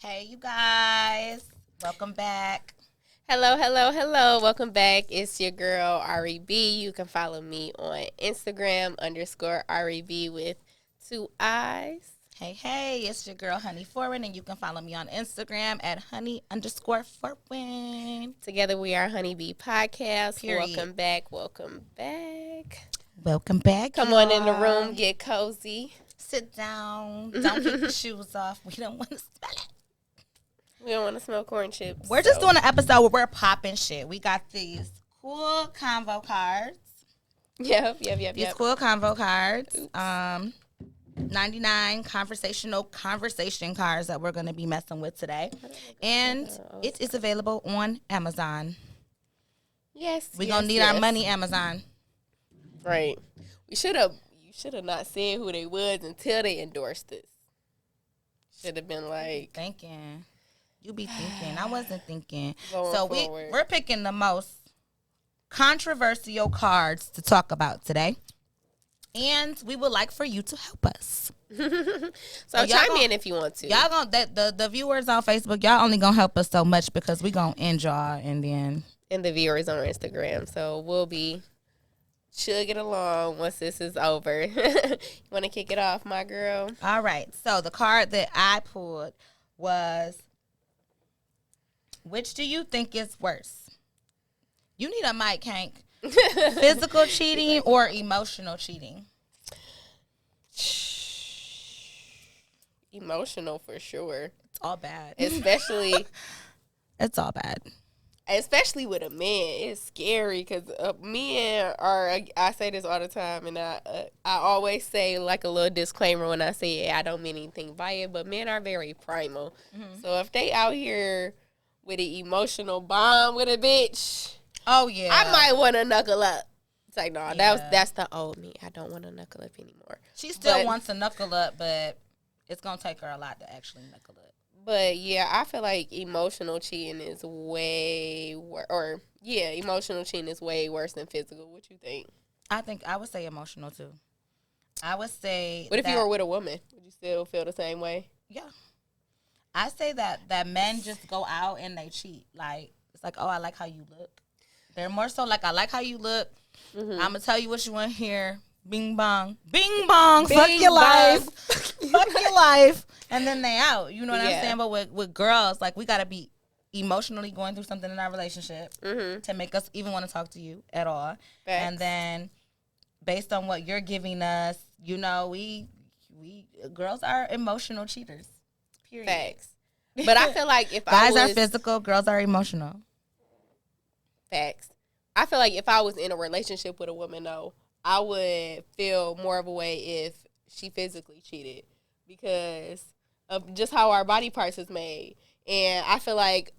Hey, you guys. Welcome back. Hello, hello, hello. Welcome back. It's your girl, REB. You can follow me on Instagram _REB with two eyes. Hey. It's your girl, Honey Forward, and you can follow me on Instagram at honey_forward. Together we are Honeybee Podcast. Period. Welcome back. Welcome back. Welcome back. Come on in the room. Get cozy. Sit down. Don't take your shoes off. We don't want to smell it. We don't want to smell corn chips. We're just doing an episode where we're popping shit. We got these cool convo cards. Yep. These cool convo cards. 99 conversation cards that we're going to be messing with today. And it is available on Amazon. Yes. We're going to need our money, Amazon. Right. You should have not said who they was until they endorsed this. Should have been like thinking. You be thinking. I wasn't thinking. So we're picking the most controversial cards to talk about today. And we would like for you to help us. So chime in if you want to. Y'all the viewers on Facebook, y'all only gonna help us so much because we gonna end y'all and the viewers on Instagram. So we'll be chugging along once this is over. You want to kick it off, my girl? All right. So the card that I pulled was, which do you think is worse? You need a mic, Hank. Physical cheating or emotional cheating? Emotional for sure. It's all bad. Especially it's all bad. Especially with a man. It's scary because men are, I say this all the time, and I always say like a little disclaimer when I say it, I don't mean anything by it, but men are very primal. Mm-hmm. So if they out here with an emotional bond with a bitch, oh yeah, I might want to knuckle up. It's like, no, that's the old me. I don't want to knuckle up anymore. She still wants to knuckle up, but it's going to take her a lot to actually knuckle up. But, yeah, I feel like emotional cheating is way worse. Emotional cheating is way worse than physical. What you think? I would say emotional, too. I would say What if you were with a woman? Would you still feel the same way? Yeah. I say that men just go out and they cheat. Like, it's like, oh, I like how you look. They're more so like, I like how you look. Mm-hmm. I'm going to tell you what you want to hear. Bing bong. Bing bong. Fuck your life. Fuck your life. And then they out. You know what I'm saying? But with girls, like, we got to be emotionally going through something in our relationship to make us even want to talk to you at all. Facts. And then based on what you're giving us, you know, we girls are emotional cheaters. Period. Facts. But I feel like if guys are physical, girls are emotional. Facts. I feel like if I was in a relationship with a woman, though, I would feel more of a way if she physically cheated because of just how our body parts is made. And I feel like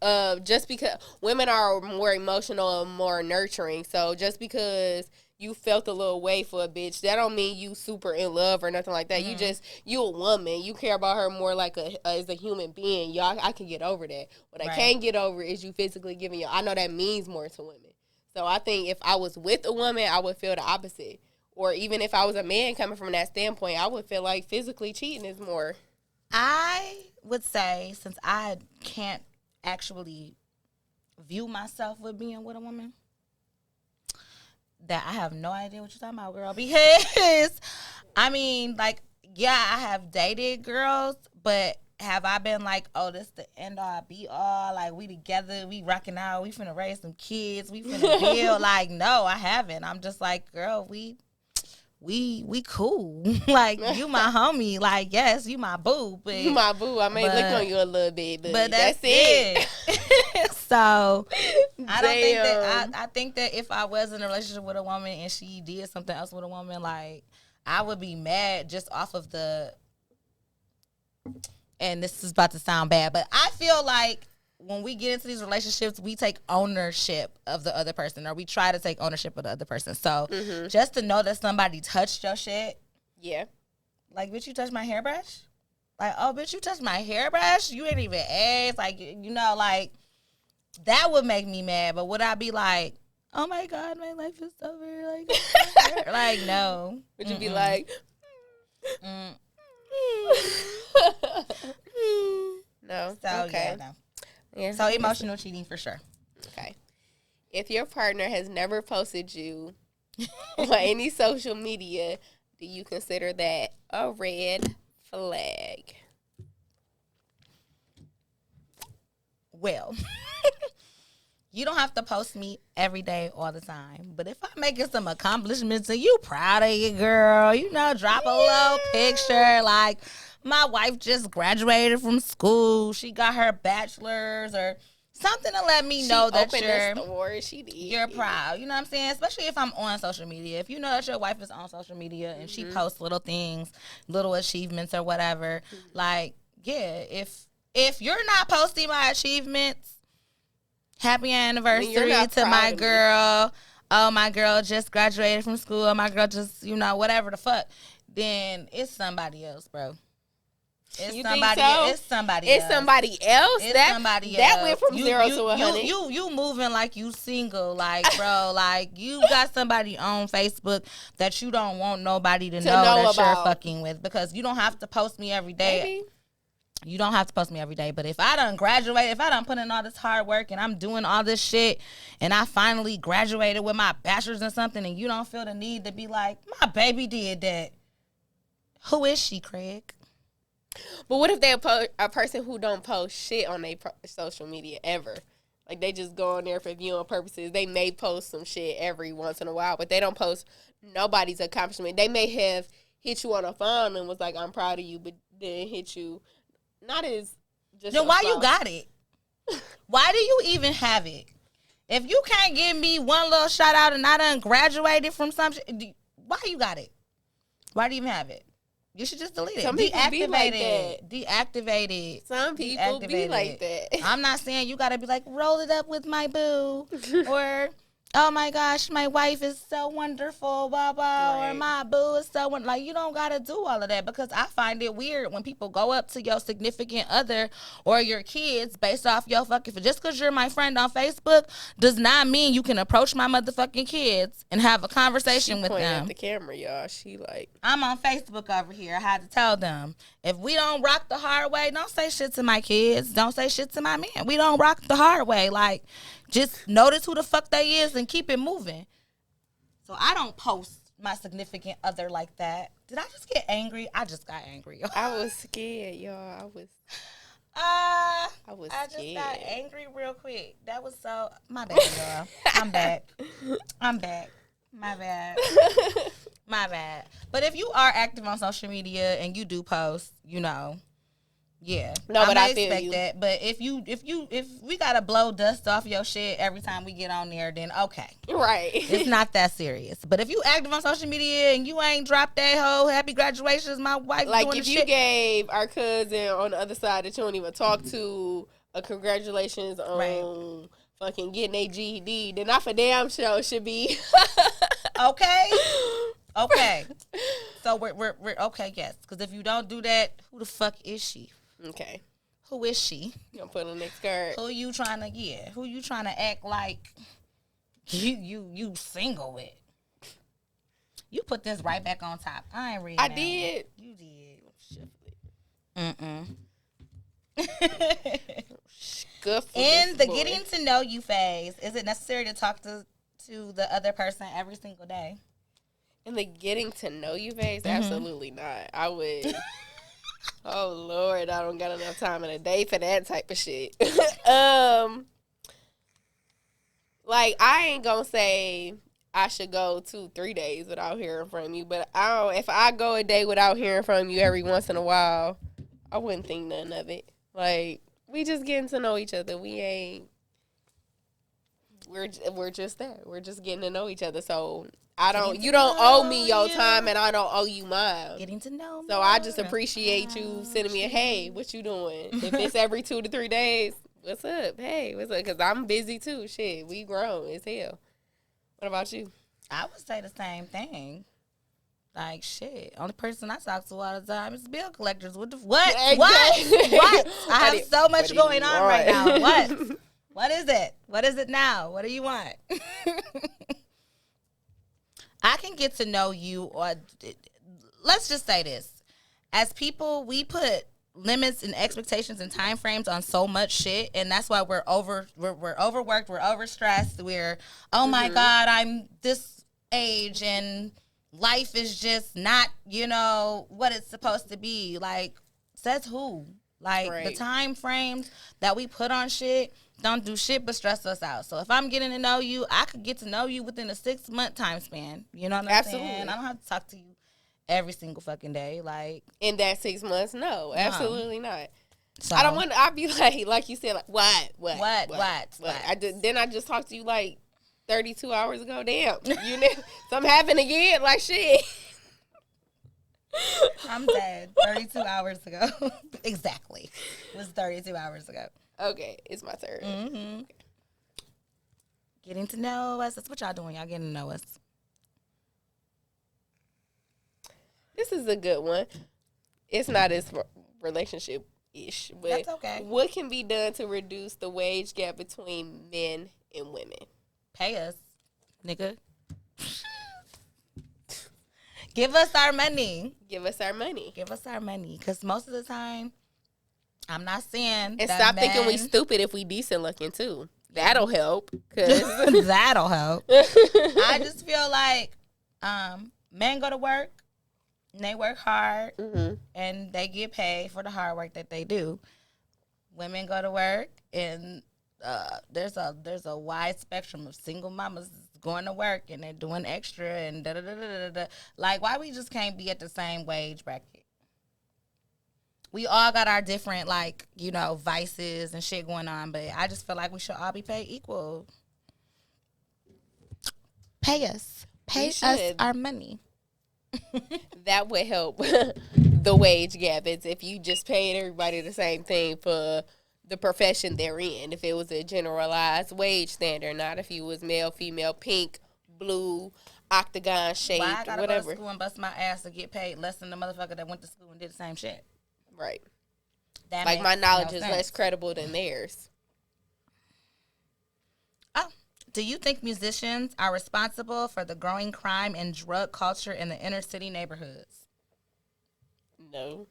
just because women are more emotional and more nurturing, so just because you felt a little way for a bitch, that don't mean you super in love or nothing like that. Mm-hmm. You a woman. You care about her more like as a human being. Y'all, I can get over that. What I can't get over is you physically giving you. I know that means more to women. So I think if I was with a woman, I would feel the opposite. Or even if I was a man coming from that standpoint, I would feel like physically cheating is more. I would say, since I can't actually view myself with being with a woman, that I have no idea what you're talking about, girl. Because, I mean, like, yeah, I have dated girls, but have I been like, oh, this the end all be all? Like, we together, we rocking out, we finna raise some kids, we finna build. Like, no, I haven't. I'm just like, girl, we cool. Like, you my homie. Like, yes, you my boo. But you my boo. I may look on you a little bit, but that's it. So I think that if I was in a relationship with a woman and she did something else with a woman, like, I would be mad just off of and this is about to sound bad, but I feel like when we get into these relationships, we take ownership of the other person, or we try to take ownership of the other person. So just to know that somebody touched your shit. Yeah. Like, bitch, you touched my hairbrush? Like, oh, bitch, you touched my hairbrush? You ain't even asked. Like, you know, like, that would make me mad. But would I be like, oh, my God, my life is over? Like, no. Would you be like, No. So Okay. yeah, no. Yeah. So emotional cheating for sure. Okay. If your partner has never posted you on any social media, do you consider that a red flag? Well, you don't have to post me every day all the time. But if I'm making some accomplishments and you proud of your girl, drop a little picture like my wife just graduated from school. She got her bachelor's or something to let me know that you're proud. You know what I'm saying? Especially if I'm on social media. If you know that your wife is on social media and she posts little things, little achievements or whatever, like, yeah, if you're not posting my achievements, happy anniversary to my girl. Oh, my girl just graduated from school. Oh, my girl just, whatever the fuck. Then it's somebody else, bro. It's somebody else. It's somebody else. That went from 0 to 100. You moving like you single, like, bro, like you got somebody on Facebook that you don't want nobody to know that you're fucking with, because you don't have to post me every day. Maybe. You don't have to post me every day, but if I done graduated, if I done put in all this hard work and I'm doing all this shit and I finally graduated with my bachelor's and something and you don't feel the need to be like, my baby did that. Who is she, Craig? But what if they're a person who don't post shit on their social media ever? Like, they just go on there for viewing purposes. They may post some shit every once in a while, but they don't post nobody's accomplishment. They may have hit you on a phone and was like, I'm proud of you, but then hit you not as just. Then why you got it? Why do you even have it? If you can't give me one little shout out and I done graduated from some shit, why you got it? Why do you even have it? You should just delete it. Some people be like that. Deactivate it. Some people be like that. I'm not saying you gotta be like, roll it up with my boo, or oh my gosh, my wife is so wonderful, blah blah, right. Or my boo is so wonderful. Like, you don't gotta do all of that, because I find it weird when people go up to your significant other or your kids based off your fucking. Just because you're my friend on Facebook does not mean you can approach my motherfucking kids and have a conversation with them. At the camera, y'all. She like, I'm on Facebook over here. I had to tell them, if we don't rock the hard way, don't say shit to my kids. Don't say shit to my man. We don't rock the hard way. Like, just notice who the fuck they is and keep it moving. So I don't post my significant other like that. Did I just get angry? I just got angry. I was scared, y'all. I was I scared. Just got angry real quick. That was so. My bad, y'all. I'm back. My bad. My bad. But if you are active on social media and you do post, yeah. No, but I feel expect you. that. But if we gotta blow dust off your shit every time we get on there, then okay. Right. It's not that serious. But if you active on social media and you ain't dropped that whole happy graduations, my wife like doing if the you shit. gave our cousin on the other side that you don't even talk to a congratulations on fucking getting a GED, then I for damn sure should be okay. So we're okay, yes. Because if you don't do that, who the fuck is she? Okay. Who is she? You gonna put on the next card. Who you trying to act like you single with? You put this right back on top. I ain't reading. I did. You did. In the getting to know you phase, is it necessary to talk to the other person every single day? In the getting to know you phase, absolutely not. I would. Oh Lord, I don't got enough time in a day for that type of shit. Like, I ain't gonna say I should go 2-3 days without hearing from you, but if I go a day without hearing from you every once in a while, I wouldn't think nothing of it. Like, we just getting to know each other. We're just that. We're just getting to know each other. So you don't owe me your time, and I don't owe you mine. Getting to know me. So I just appreciate you sending me a, hey, what you doing? If it's every 2 to 3 days, what's up? Hey, what's up? Because I'm busy too. Shit, we grown as hell. What about you? I would say the same thing. Like, shit. Only person I talk to all the time is bill collectors. What? Exactly. What? I have so much going on right now. What? What is it? What is it now? What do you want? I can get to know you, or let's just say this. As people, we put limits and expectations and time frames on so much shit, and that's why we're overworked, we're overstressed, we're oh my god, I'm this age and life is just not, what it's supposed to be. Like, says who? Like, the time frames that we put on shit don't do shit but stress us out. So if I'm getting to know you, I could get to know you within a 6-month time span. You know what I'm saying? I don't have to talk to you every single fucking day. Like, in that 6 months, no, absolutely not. So I don't want. I'd be like you said, like what? I just talked to you like 32 hours ago. Damn, something happened again. Like shit. I'm dead. 32 hours ago. Exactly. It was 32 hours ago. Okay, it's my turn. Mm-hmm. Okay. Getting to know us. That's what y'all doing. Y'all getting to know us. This is a good one. It's not as relationship-ish, but that's okay. What can be done to reduce the wage gap between men and women? Pay us, nigga. Give us our money. Give us our money. Give us our money. Because most of the time, I'm not saying. And stop thinking we stupid if we decent looking, too. That'll help. That'll help. I just feel like men go to work, and they work hard, and they get paid for the hard work that they do. Women go to work, and there's a wide spectrum of single mamas going to work, and they're doing extra, and da-da-da-da-da-da. Like, why we just can't be at the same wage bracket? We all got our different, like, vices and shit going on, but I just feel like we should all be paid equal. Pay us. Pay us our money. That would help the wage gap. It's if you just paid everybody the same thing for the profession they're in. If it was a generalized wage standard, not if you was male, female, pink, blue, octagon shaped, why I gotta whatever. go to school and bust my ass to get paid less than the motherfucker that went to school and did the same shit. Right. That like my knowledge is sense. less credible than theirs. Oh, do you think musicians are responsible for the growing crime and drug culture in the inner city neighborhoods? No.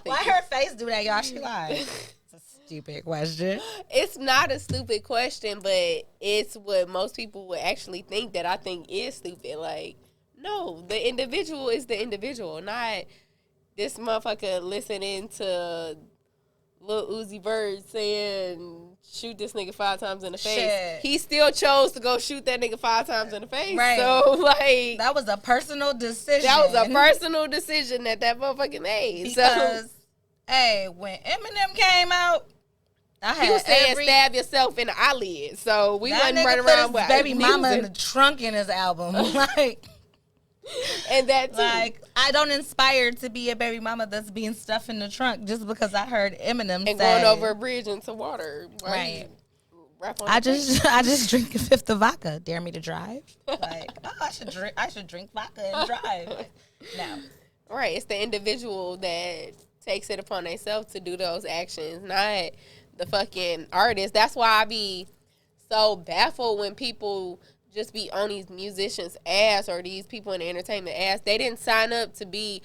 Why her face do that, y'all? She lied. It's a stupid question. It's not a stupid question, but it's what most people would actually think that I think is stupid. Like, no, the individual is the individual, not this motherfucker listening to Lil Uzi Vert saying, shoot this nigga 5 times in the face. Shit. He still chose to go shoot that nigga 5 times in the face. Right. So, like, that was a personal decision. That was a personal decision that motherfucker made. Because, hey, when Eminem came out, he was saying stab yourself in the eyelid. So we wasn't running around with baby mama in the trunk in his album. Like, and that too. Like, I don't inspire to be a baby mama that's being stuffed in the trunk just because I heard Eminem and say, going over a bridge into water. Right. I just drink a fifth of vodka. Dare me to drive? Like, I should drink vodka and drive. No. Right. It's the individual that takes it upon themselves to do those actions, not the fucking artist. That's why I be so baffled when people just be on these musicians' ass or these people in the entertainment ass. They didn't sign up to be.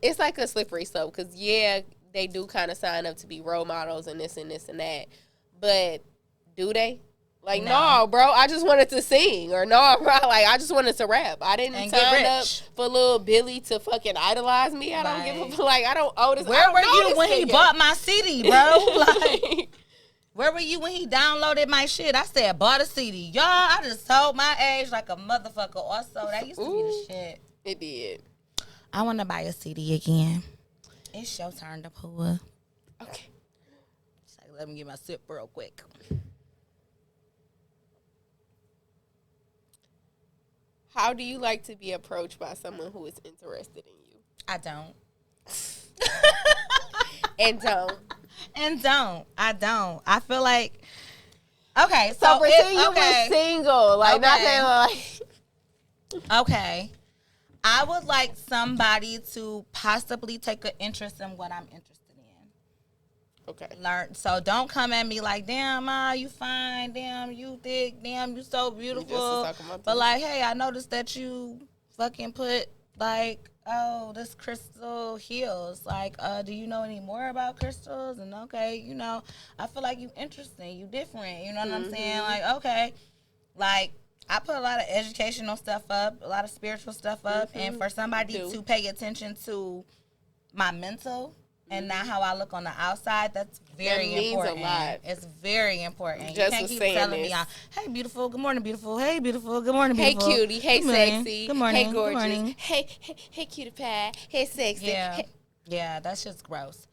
It's like a slippery slope because, they do kind of sign up to be role models and this and this and that. But do they? Like, no, bro, I just wanted to sing. Or no, bro, like, I just wanted to rap. I didn't sign up for little Billy to fucking idolize me. I don't give a, like, I don't owe this. Where were you when he bought my CD, bro? Like, where were you when he downloaded my shit? I said, bought a CD. Y'all, I just told my age like a motherfucker. Also, that used to be the shit. It did. I want to buy a CD again. It's your turn to pull. Okay. So let me get my sip real quick. How do you like to be approached by someone who is interested in you? I don't. And don't. I don't. I feel like, okay, so pretend you were single. Like, not that, like. Okay. I would like somebody to possibly take an interest in what I'm interested in. Okay. Learn. So don't come at me like, damn, Ma, you fine. Damn, you thick. Damn, you so beautiful. But like, hey, I noticed that you fucking put like oh, this crystal heals. Like, do you know any more about crystals? And okay, you know, I feel like you interesting, you different. You know what I'm saying? Like, okay, like I put a lot of educational stuff up, a lot of spiritual stuff up, and for somebody to pay attention to my mental and not how I look on the outside, that's very important. That means a lot. It's very important. Just you can't keep telling me, hey, beautiful, good morning, beautiful. Hey, beautiful, good morning, beautiful. Hey, cutie. Hey, sexy. Good morning. Hey, gorgeous. Good morning. Hey, cutie pie. Hey, sexy. Yeah, hey. Yeah, that's just gross.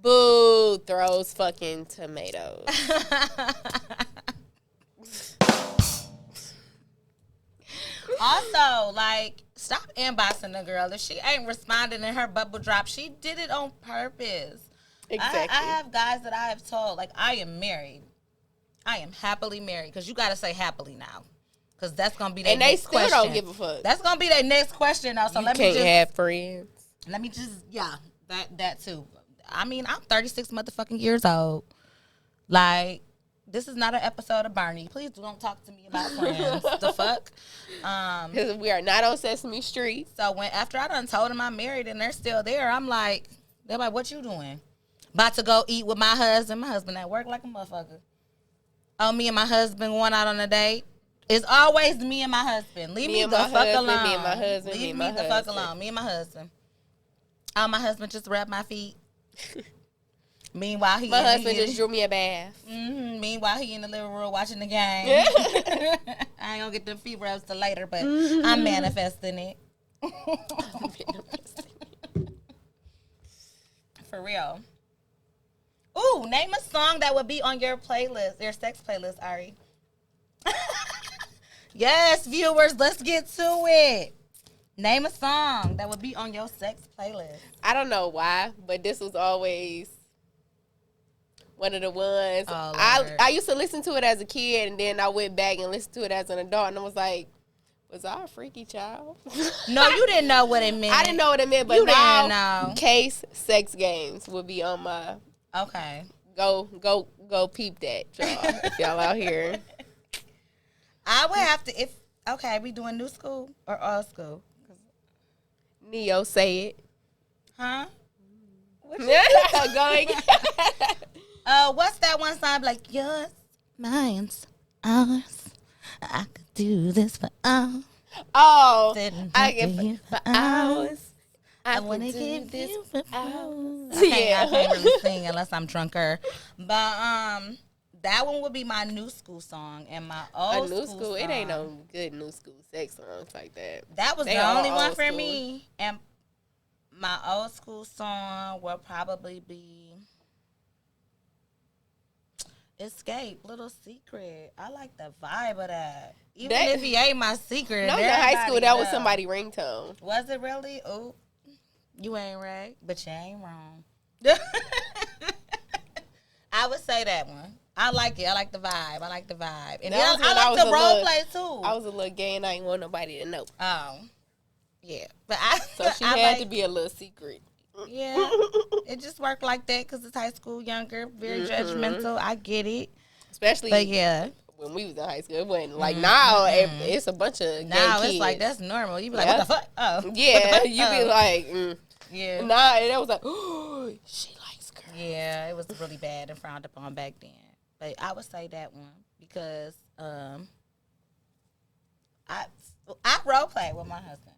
Boo, throws fucking tomatoes. Also, like, stop inboxing the girl. If she ain't responding in her bubble drop, she did it on purpose. Exactly. I have guys that I have told, like, I am married. I am happily married. Because you got to say happily now. Because that's going to be their next question. And they still don't give a fuck. That's going to be their next question, though. So you let me just. You can't have friends. Let me just, yeah, that too. I mean, I'm 36 motherfucking years old. Like, this is not an episode of Barney. Please don't talk to me about friends. The fuck? Because we are not on Sesame Street. So after I done told them I'm married and they're still there, I'm like, they're like, what you doing? About to go eat with my husband. My husband at work like a motherfucker. Oh, me and my husband going out on a date. It's always me and my husband. Leave me the fuck alone. Me and my husband. Leave me the fuck alone. Me and my husband. Oh, my husband just rubbed my feet. Meanwhile, my husband just drew me a bath. Meanwhile, he in the living room watching the game. I ain't gonna get the feet rubs till later, but I'm manifesting it. For real. Ooh, name a song that would be on your playlist, your sex playlist, Ari. Yes, viewers, let's get to it. Name a song that would be on your sex playlist. I don't know why, but this was always one of the ones. Oh, I used to listen to it as a kid, and then I went back and listened to it as an adult, and I was like, was I a freaky child? No, you didn't know what it meant. I didn't know what it meant, but now Case Sex Games will be on my. Okay. Go peep that, y'all. If y'all out here. I would have to okay, we doing new school or old school? Neo, say it. Huh? Going. What's that one song like? Yours, mine's, ours. I could do this for all. Oh, I get for hours. I want to give this for hours. I can't really sing unless I'm drunker. But that one would be my new school song, and my old new school song. It ain't no good new school sex songs like that. That was the only one for me. And my old school song will probably be Escape, Little Secret. I like the vibe of that. Even if he ain't my secret. No, in high school, that was somebody's ringtone. Was it really? Oh, you ain't right, but you ain't wrong. I would say that one. I like it. I like the vibe. And then I like the role play, too. I was a little gay and I didn't want nobody to know. Oh. Yeah. But so she had to be a little secret. Yeah. It just worked like that because it's high school, younger, very judgmental. I get it. Especially when we was in high school. It wasn't like now it's a bunch of gay kids. It's like that's normal. You be like, what the fuck? Oh. Yeah. You be like, yeah. Nah, and it was like, oh, she likes girls. Yeah, it was really bad and frowned upon back then. But I would say that one because I role play with my husband.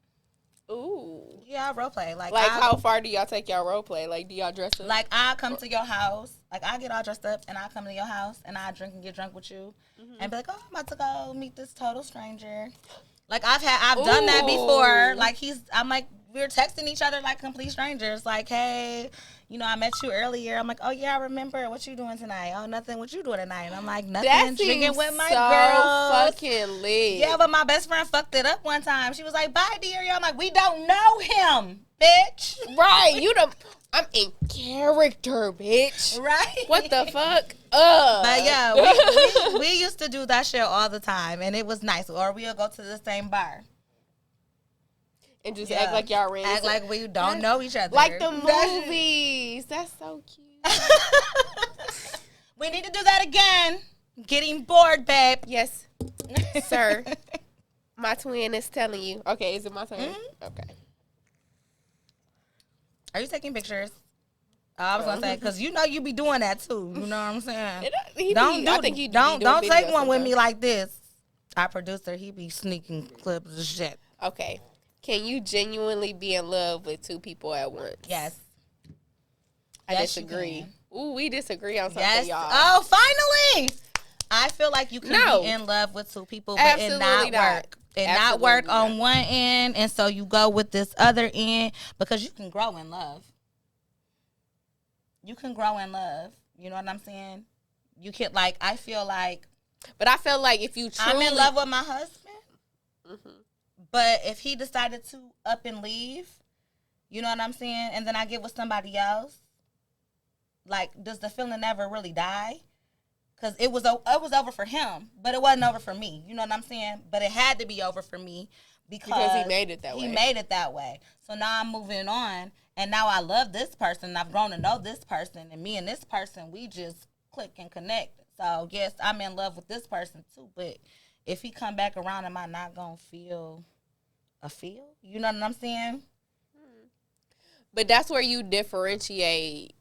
Ooh. Yeah, I role play. Like how far do y'all take y'all role play? Like, do y'all dress up? Like, I come to your house. Like, I get all dressed up and I come to your house and I drink and get drunk with you and be like, oh, I'm about to go meet this total stranger. Like, I've done that before. Like, I'm like, we were texting each other like complete strangers. Like, hey, you know, I met you earlier. I'm like, oh, yeah, I remember. What you doing tonight? Oh, nothing. What you doing tonight? And I'm like, nothing. Drinking with my girls. Fucking lit. Yeah, but my best friend fucked it up one time. She was like, bye, dear. I'm like, we don't know him, bitch. Right. I'm in character, bitch. Right. What the fuck? But yeah, we used to do that shit all the time, and it was nice. Or we'll go to the same bar. And just act like y'all ran. Act like we don't know each other. Like the movies. That's so cute. We need to do that again. Getting bored, babe. Yes, sir. My twin is telling you. Okay, is it my turn? Mm-hmm. Okay. Are you taking pictures? I was gonna say, because you know you be doing that too. You know what I'm saying? Don't take one with me like this. Our producer, he be sneaking clips of shit. Okay. Can you genuinely be in love with two people at once? Yes. I disagree. Ooh, we disagree on something, yes. y'all. Oh, finally! I feel like you can be in love with two people, but it not work. It not work on one end, and so you go with this other end because you can grow in love. You can grow in love. You know what I'm saying? You can, like, I feel like. But I feel like if you truly. I'm in love with my husband. Mm-hmm. But if he decided to up and leave, you know what I'm saying? And then I get with somebody else. Like, does the feeling never really die? Because it was over for him, but it wasn't over for me. You know what I'm saying? But it had to be over for me because he made it that way. He made it that way. So now I'm moving on, and now I love this person. I've grown to know this person, and me and this person, we just click and connect. So, yes, I'm in love with this person too, but if he come back around, am I not going to feel a feel? You know what I'm saying? But that's where you differentiate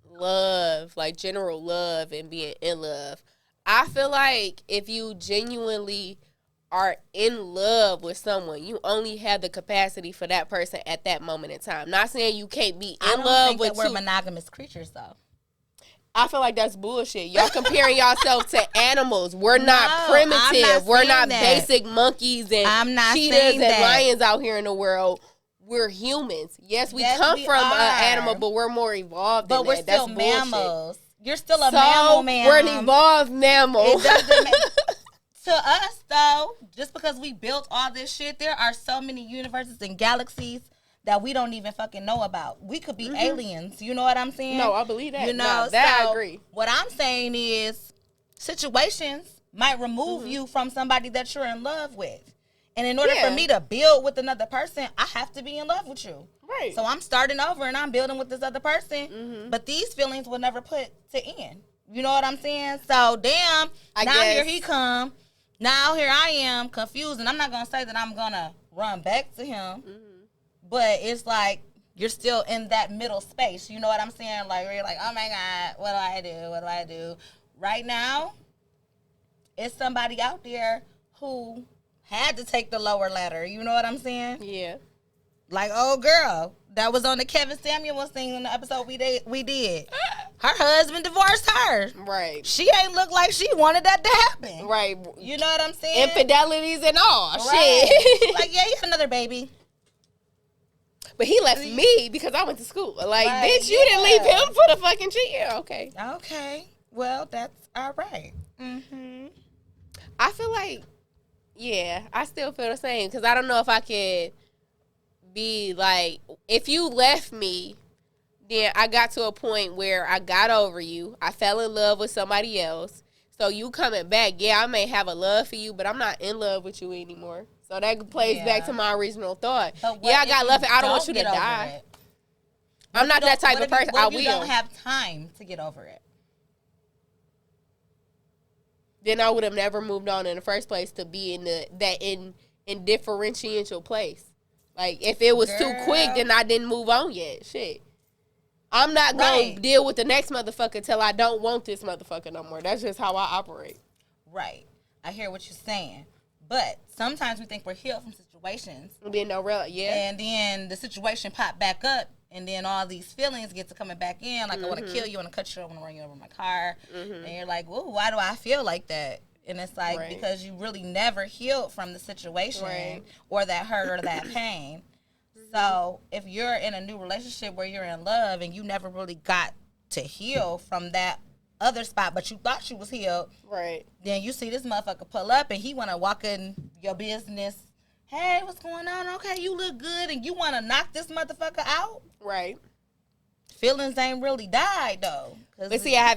love, like general love and being in love. I feel like if you genuinely are in love with someone, you only have the capacity for that person at that moment in time. Not saying you can't be in love with we're monogamous creatures, though. I feel like that's bullshit. Y'all comparing yourself to animals. We're not primitive. We're not basic monkeys and cheetahs and lions out here in the world. We're humans. Yes, we come from an animal, but we're more evolved than that. But we're still mammals. You're still a mammal, man. We're an evolved mammal. It doesn't make to us, though, just because we built all this shit, there are so many universes and galaxies that we don't even fucking know about. We could be aliens. You know what I'm saying? No, I believe that. You know, that I agree. What I'm saying is situations might remove you from somebody that you're in love with. And in order for me to build with another person, I have to be in love with you. Right. So I'm starting over and I'm building with this other person. But these feelings will never put to end. You know what I'm saying? So, damn, here he come. Now here I am confused. And I'm not going to say that I'm going to run back to him. But it's like you're still in that middle space. You know what I'm saying? Like, where you're like, oh, my God, what do I do? What do I do? Right now, it's somebody out there who had to take the lower ladder. You know what I'm saying? Yeah. Like, old girl that was on the Kevin Samuels thing in the episode we did. Her husband divorced her. Right. She ain't look like she wanted that to happen. Right. You know what I'm saying? Infidelities and all. Right. Shit. Like, yeah, you had another baby. But he left me because I went to school. Like, bitch, you didn't leave him for the fucking cheat. Yeah, okay. Okay. Well, that's all right. I feel like, yeah, I still feel the same because I don't know if I could be like, if you left me, then I got to a point where I got over you. I fell in love with somebody else. So you coming back, yeah, I may have a love for you, but I'm not in love with you anymore. So that plays back to my original thought. Yeah, I got love. I don't want you to die. I'm not that type of person. I will. You don't have time to get over it. Then I would have never moved on in the first place to be in that indifferential place. Like, if it was too quick, then I didn't move on yet. Shit. I'm not going to deal with the next motherfucker till I don't want this motherfucker no more. That's just how I operate. Right. I hear what you're saying. But sometimes we think we're healed from situations. And then And then the situation pop back up, and then all these feelings get to coming back in. Like, I want to kill you, I want to cut you, I want to run you over my car. And you're like, whoa, why do I feel like that? And it's like, because you really never healed from the situation or that hurt or that pain. So if you're in a new relationship where you're in love and you never really got to heal from that other spot, but you thought you was healed, then you see this motherfucker pull up and he want to walk in your business. Hey, what's going on? Okay, you look good, and you want to knock this motherfucker out? Right. Feelings ain't really died, though. But see, I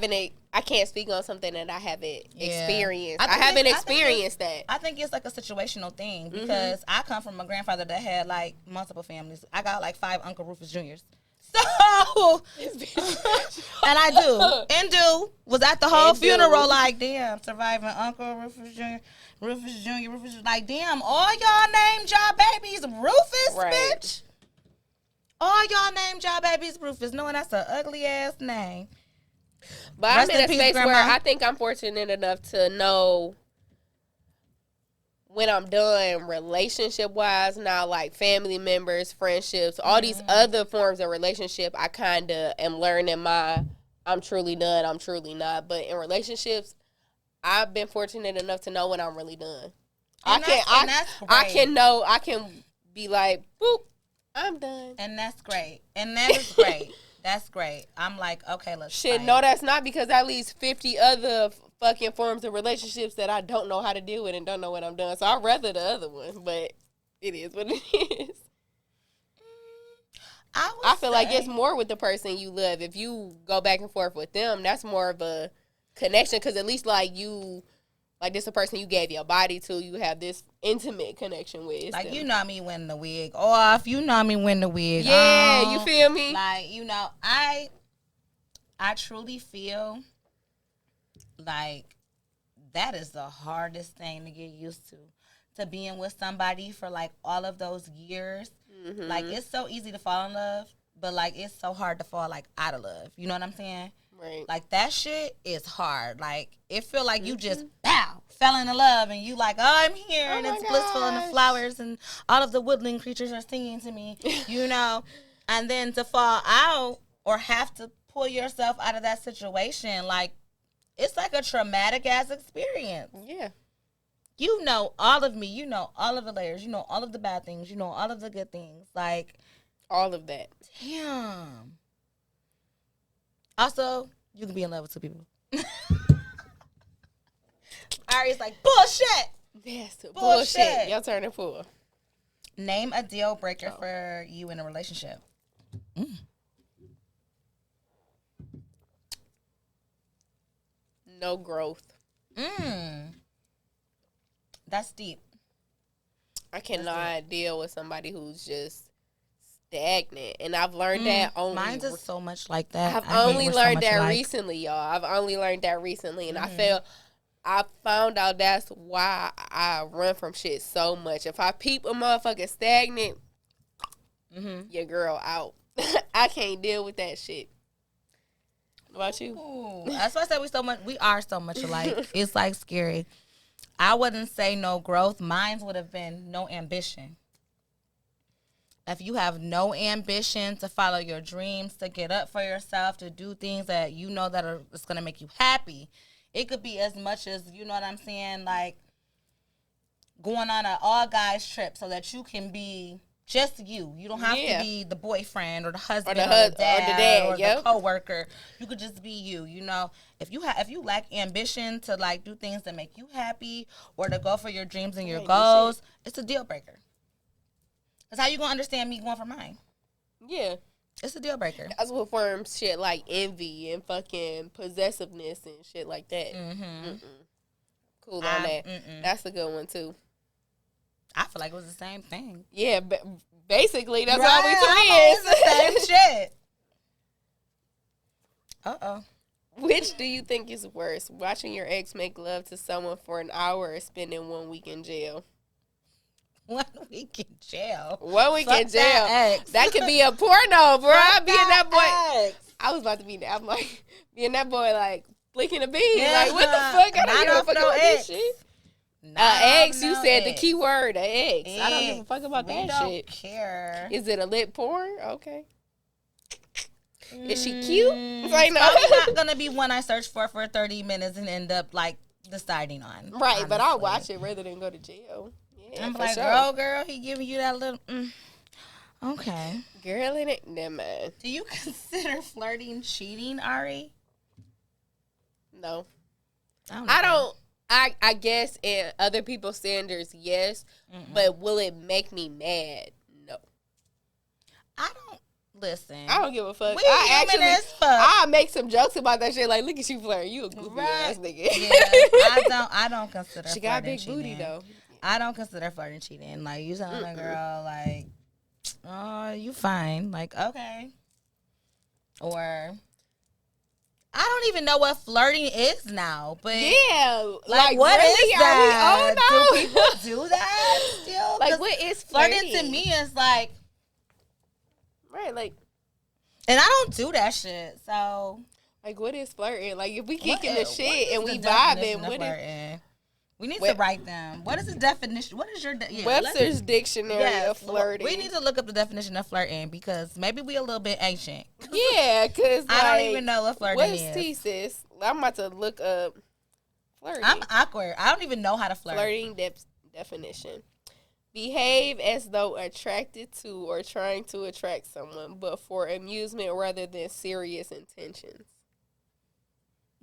can't speak on something that I haven't experienced. I haven't experienced that. I think it's like a situational thing because I come from a grandfather that had like multiple families. I got like 5 Uncle Rufus Juniors. So, and I do. And was at the whole funeral like, damn, surviving Uncle Rufus Jr., Rufus Jr., Rufus, like, damn, all y'all named y'all babies Rufus, bitch. All y'all named y'all babies Rufus, knowing that's an ugly ass name. But Rest I'm in in a peace, space where Grandma. I think I'm fortunate enough to know when I'm done relationship-wise now, like family members, friendships, all these other forms of relationship, I kind of am learning I'm truly done, I'm truly not. But in relationships, I've been fortunate enough to know when I'm really done. And I can know, I can be like, boop, I'm done. And that's great. And that is great. That's great. I'm like, okay, let's Shit, fight. no, that's not, because at least 50 other fucking forms of relationships that I don't know how to deal with and don't know when I'm done. So I'd rather the other one, but it is what it is. I feel like it's more with the person you love. If you go back and forth with them, that's more of a connection, because at least like you, like this a person you gave your body to, you have this intimate connection with. Like them. You know me when the wig off, you know me when the wig yeah, on. You feel me? Like, you know, I truly feel like that is the hardest thing to get used to being with somebody for like all of those years. Mm-hmm. Like, it's so easy to fall in love, but like it's so hard to fall like out of love. You know what I'm saying? Right. Like, that shit is hard. Like, it feel like you just fell into love and you like, oh, I'm here and it's blissful and the flowers and all of the woodland creatures are singing to me, you know. And then to fall out or have to pull yourself out of that situation, like, it's like a traumatic ass experience. Yeah. You know all of me. You know all of the layers. You know all of the bad things. You know all of the good things. Like, all of that. Damn. Also, you can be in love with two people. Ari's like, bullshit. Yes, bullshit. Your turn at 4. Name a deal breaker for you in a relationship. No growth. That's deep. I cannot deal with somebody who's just stagnant, and I've learned that only. Mine's is so much like that. I've only learned that recently, y'all. I've only learned that recently, and I found out that's why I run from shit so much. If I peep a motherfucker stagnant, your girl out. I can't deal with that shit. What about you? Ooh, that's why I said we are so much alike. It's like scary. I wouldn't say no growth. Mine would have been no ambition. If you have no ambition to follow your dreams, to get up for yourself, to do things that you know that it's going to make you happy, it could be as much as, you know what I'm saying, like going on an all-guys trip so that you can be just you. You don't have to be the boyfriend or the husband or the dad or the coworker. You could just be you, you know. If you lack ambition to, like, do things that make you happy or to go for your dreams and your goals, it's a deal breaker. That's how you going to understand me going for mine. Yeah. It's a deal breaker. That's what forms shit like envy and fucking possessiveness and shit like that. Cool on that. That's a good one, too. I feel like it was the same thing. Yeah, basically, that's all we twins. The same shit. Uh-oh. Which do you think is worse? Watching your ex make love to someone for an hour or spending 1 week in jail? 1 week in jail. 1 week in jail. That could be a porno, bro. I'd be in that boy. Ex. I was about to be that. I'm like, being that boy, like, flicking a bean. Yeah, like, what the fuck? I don't give a fuck about this shit. Ex, you said the key word, ex. I don't give a fuck about that shit. I don't care. Is it a lit porn? Okay. Is she cute? Like, no. It's not going to be one I search for 30 minutes and end up, like, deciding on. Right, honestly. But I'll watch it rather than go to jail. Yeah, I'm like, sure. Girl, he giving you that little, okay. Girl, in it, never mind. Do you consider flirting cheating, Ari? No. I don't. I guess in other people's standards, yes. But will it make me mad? No. I don't. Listen. I don't give a fuck. I make some jokes about that shit. Like, look at you flirting. You a goofy ass nigga. Yeah, I don't consider she got a big booty, though. I don't consider flirting cheating. Like, you telling a girl, like, oh, you fine. Like, okay. Or... I don't even know what flirting is now, but yeah, like what really? Is that? Do people do that still? Like, what is flirting? Flirting to me is like Right, like, and I don't do that shit. So, like, what is flirting? Like, if we what kicking the is shit and we definition vibing, of what is flirting? We need to write them. What is the definition? What is your Webster's dictionary of flirting? We need to look up the definition of flirting because maybe we a little bit ancient. Yeah, because I don't even know what flirting is. What's T, sis? I'm about to look up flirting. I'm awkward. I don't even know how to flirt. Flirting definition. Behave as though attracted to or trying to attract someone, but for amusement rather than serious intentions.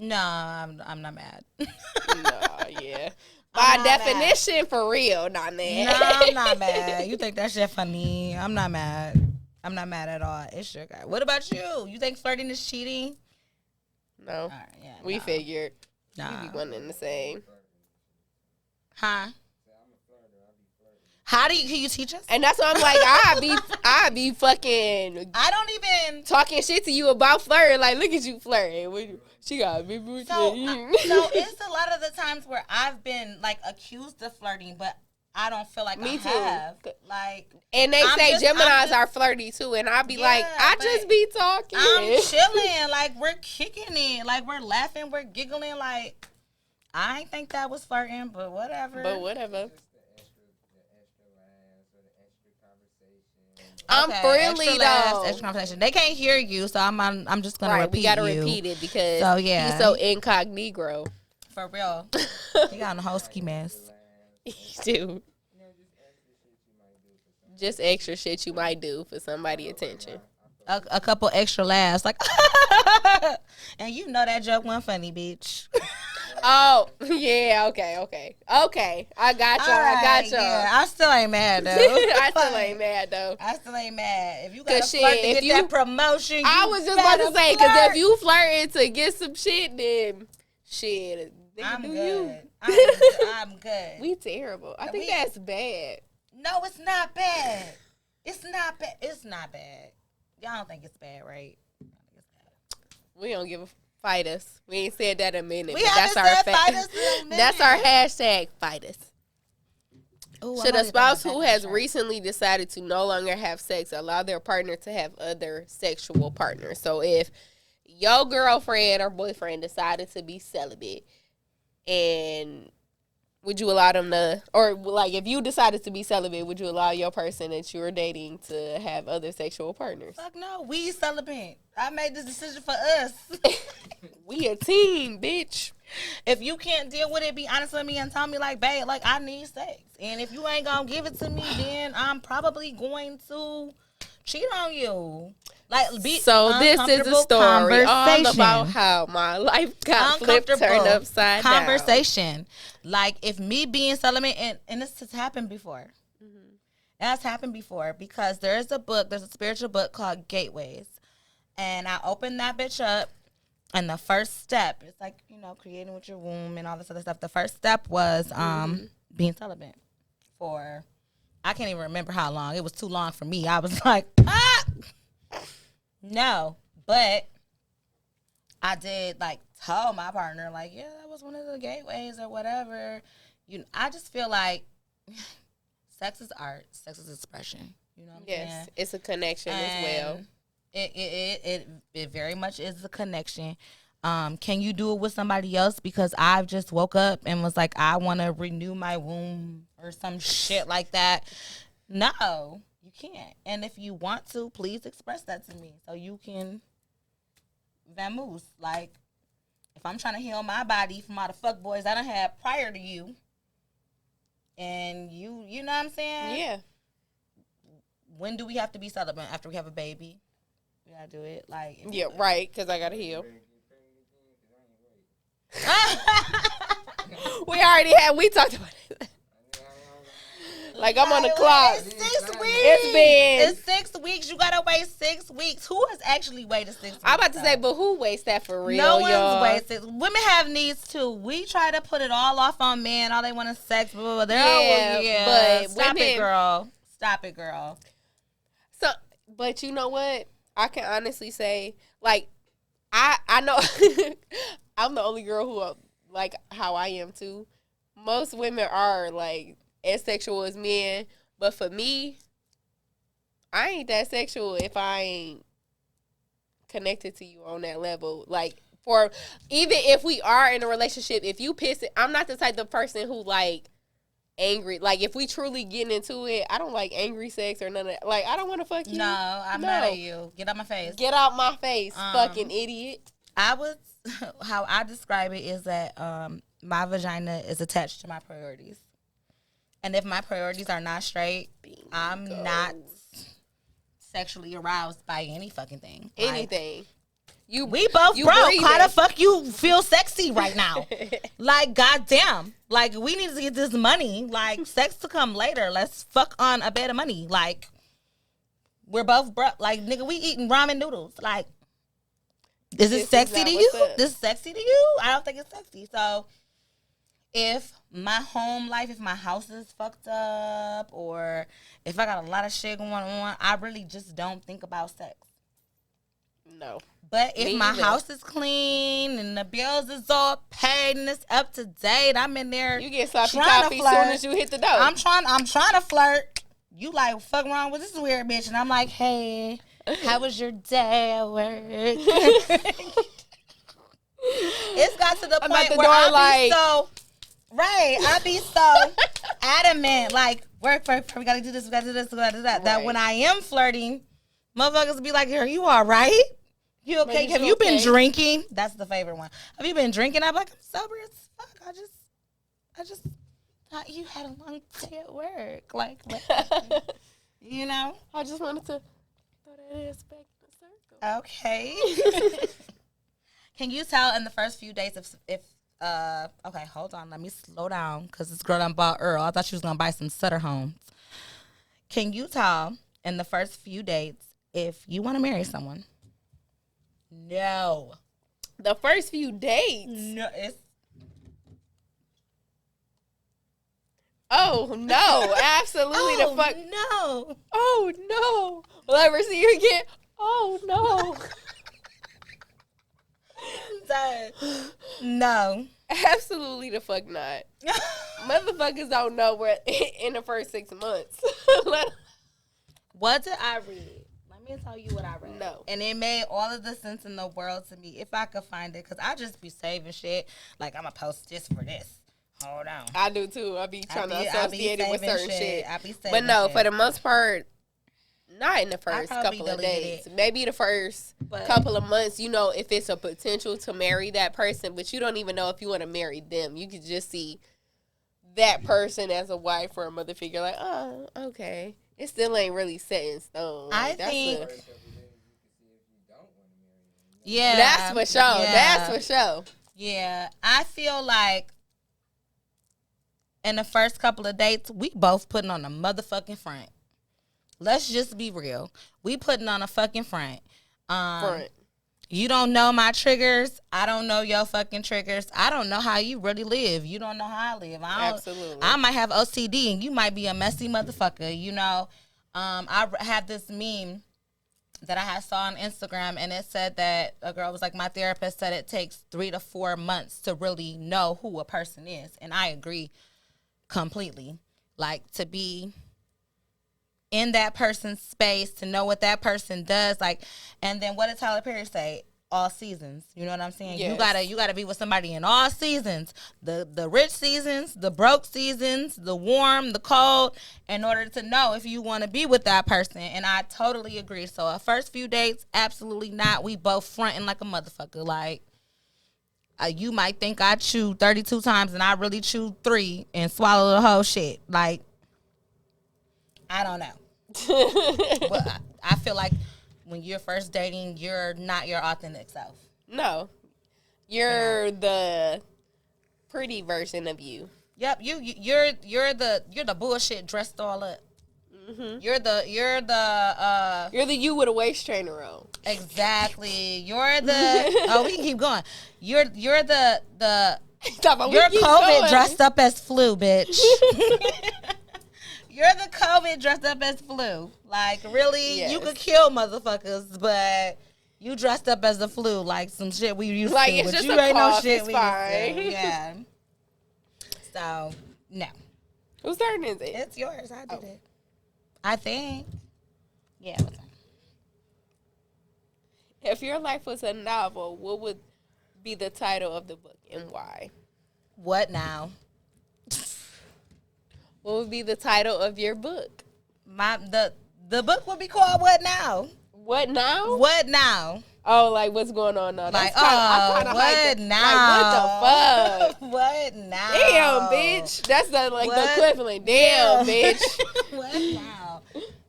No, I'm not mad. Nah, yeah. By definition, mad. For real, not mad. No, I'm not mad. You think that shit funny? I'm not mad. I'm not mad at all. It's your guy. What about you? You think flirting is cheating? No. All right, yeah, we figured. Nah. We be one and the same. Huh? How can you teach us? And that's why I'm like, I be fucking. I don't even talking shit to you about flirting. Like, look at you flirting. She got me. So it's a lot of the times where I've been like accused of flirting, but I don't feel like I have. Like, and they say Geminis are flirty too, and I'll be like, I just be talking. I'm chilling, like we're kicking it, like we're laughing, we're giggling. Like, I ain't think that was flirting, but whatever. I'm friendly though. Extra conversation. They can't hear you, so I'm just gonna repeat. We gotta repeat it because he's so incognito. For real, he got on the whole ski mask. Dude, just extra shit you might do for somebody's attention. A couple extra laughs, like, and you know that joke wasn't funny, bitch. Oh, yeah, okay. I got y'all. Yeah, I still ain't mad, though. I still ain't mad. If you got to flirt to get that promotion, I was just about to say, because if you flirting to get some shit, then shit, I'm good. I'm good. We terrible. I think that's bad. No, it's not bad. It's not bad. Y'all don't think it's bad, right? We don't give a fight us. We ain't said that in a minute. That's our That's our hashtag, fight us. Ooh, should a spouse who has recently decided to no longer have sex allow their partner to have other sexual partners? So if your girlfriend or boyfriend decided to be celibate, and would you allow them to, or like if you decided to be celibate, would you allow your person that you were dating to have other sexual partners? Fuck no, we celibate. I made this decision for us. We a team, bitch. If you can't deal with it, be honest with me and tell me like, babe, like I need sex. And if you ain't gonna give it to me, then I'm probably going to cheat on you. Like, so this is a story all about how my life got flipped, turned upside down. Conversation. Like, if me being celibate, and this has happened before. Mm-hmm. It has happened before because there's a spiritual book called Gateways. And I opened that bitch up, and the first step, it's like, creating with your womb and all this other stuff. The first step was being celibate for, I can't even remember how long. It was too long for me. I was like, no, but I did like tell my partner like, yeah, that was one of the gateways or whatever. I just feel like sex is art, sex is expression. You know what I'm saying? It's a connection as well. It very much is a connection. Can you do it with somebody else? Because I've just woke up and was like, I want to renew my womb or some shit like that. No. You can't. And if you want to, please express that to me so you can vamoose. Like, if I'm trying to heal my body from all the fuck boys I done had prior to you, and you know what I'm saying? Yeah. When do we have to be celibate? After we have a baby? We gotta do it. Like, yeah, right, because I gotta heal. We talked about it. Like, I'm on the clock. It's 6 weeks. You gotta wait 6 weeks. Who has actually waited 6 weeks? I'm about to say, but who waits that for real? No one's wasted. Women have needs too. We try to put it all off on men. All they want is sex. Blah, blah, blah. But stop it, girl. So, but you know what? I can honestly say, like, I know I'm the only girl who, like, how I am too. Most women are, like, as sexual as men, but for me, I ain't that sexual if I ain't connected to you on that level. Like, for even if we are in a relationship, if you piss it, I'm not the type of person who like angry. Like, if we truly getting into it, I don't like angry sex or none of that. Like, I don't want to fuck you. No, I'm mad at you. Get out my face. Get out my face, fucking idiot. I would, how I describe it is that my vagina is attached to my priorities. And if my priorities are not straight, I'm not sexually aroused by any fucking thing. Anything. We both broke. How the fuck you feel sexy right now? Like, goddamn. Like, we need to get this money. Like, sex to come later. Let's fuck on a bed of money. Like, we're both broke. Like, nigga, we eating ramen noodles. Like, is it sexy to you? This is sexy to you? I don't think it's sexy. So, if my home life, if my house is fucked up, or if I got a lot of shit going on, I really just don't think about sex. No. But if my house is clean and the bills is all paid and it's up to date, I'm in there. You get sloppy toppy as soon as you hit the door. I'm trying to flirt. You like, fuck wrong with this weird bitch, and I'm like, hey, how was your day at work? It's got to the point where I be so adamant, like, work, we gotta do this, we gotta do this, we gotta do that. Right. That when I am flirting, motherfuckers be like, are you all right? You okay? Have you been drinking? That's the favorite one. Have you been drinking? I'm like, I'm sober as fuck. I just thought you had a long day at work. Like, you know? I just wanted to throw that ass back in the circle. Okay. Can you tell in the first few days if okay, hold on. Let me slow down because this girl done bought Earl. I thought she was going to buy some Sutter Homes. Can you tell in the first few dates if you want to marry someone? No. The first few dates? No, it's... Oh, no. Absolutely the fuck... no. Oh, no. Will I ever see you again? Oh, no. No. Absolutely the fuck not. Motherfuckers don't know what in the first 6 months. What did I read? Let me tell you what I read. No. And it made all of the sense in the world to me if I could find it. Because I just be saving shit. Like, I'm going to post this for this. Hold on. I do too. I be trying to associate it with certain shit. I be saving but no, shit. For the most part, not in the first couple of days. Maybe the first couple of months, you know, if it's a potential to marry that person, but you don't even know if you want to marry them. You can just see that person as a wife or a mother figure, like, oh, okay. It still ain't really set in stone. Like, I think. Yeah. That's for sure. Yeah. That's for sure. Yeah. I feel like in the first couple of dates, we both putting on a motherfucking front. Let's just be real. We putting on a fucking front. You don't know my triggers. I don't know your fucking triggers. I don't know how you really live. You don't know how I live. Absolutely. I might have OCD and you might be a messy motherfucker, you know. I have this meme that I saw on Instagram, and it said that a girl was like, my therapist said it takes 3 to 4 months to really know who a person is. And I agree completely. Like, to be in that person's space, to know what that person does, like, and then what did Tyler Perry say? All seasons. You know what I'm saying? Yes. You gotta be with somebody in all seasons. The rich seasons, the broke seasons, the warm, the cold, in order to know if you want to be with that person. And I totally agree. So our first few dates, absolutely not. We both fronting like a motherfucker. Like, you might think I chew 32 times and I really chew 3 and swallow the whole shit. Like, I don't know. But I feel like when you're first dating, you're not your authentic self. No. You're the pretty version of you. Yep, you're the bullshit dressed all up. Mm-hmm. You're the you with a waist trainer on. Exactly. You're the we can keep going. You're the you're COVID dressed up as flu, bitch. You're the COVID dressed up as flu. Like, really, yes. You could kill motherfuckers, but you dressed up as the flu, like some shit we used like, to. It's but just you a ain't cough, no shit it's we fine. used to. Yeah. So, no. Whose turn is it? It's yours. I did it. I think. Yeah. What's up? If your life was a novel, what would be the title of the book and why? What now? What would be the title of your book? The book would be called What Now? What now? What now? Oh, like what's going on now? Like, what now? Like, what the fuck? What now? Damn, bitch. That's the equivalent. Damn, bitch. What now?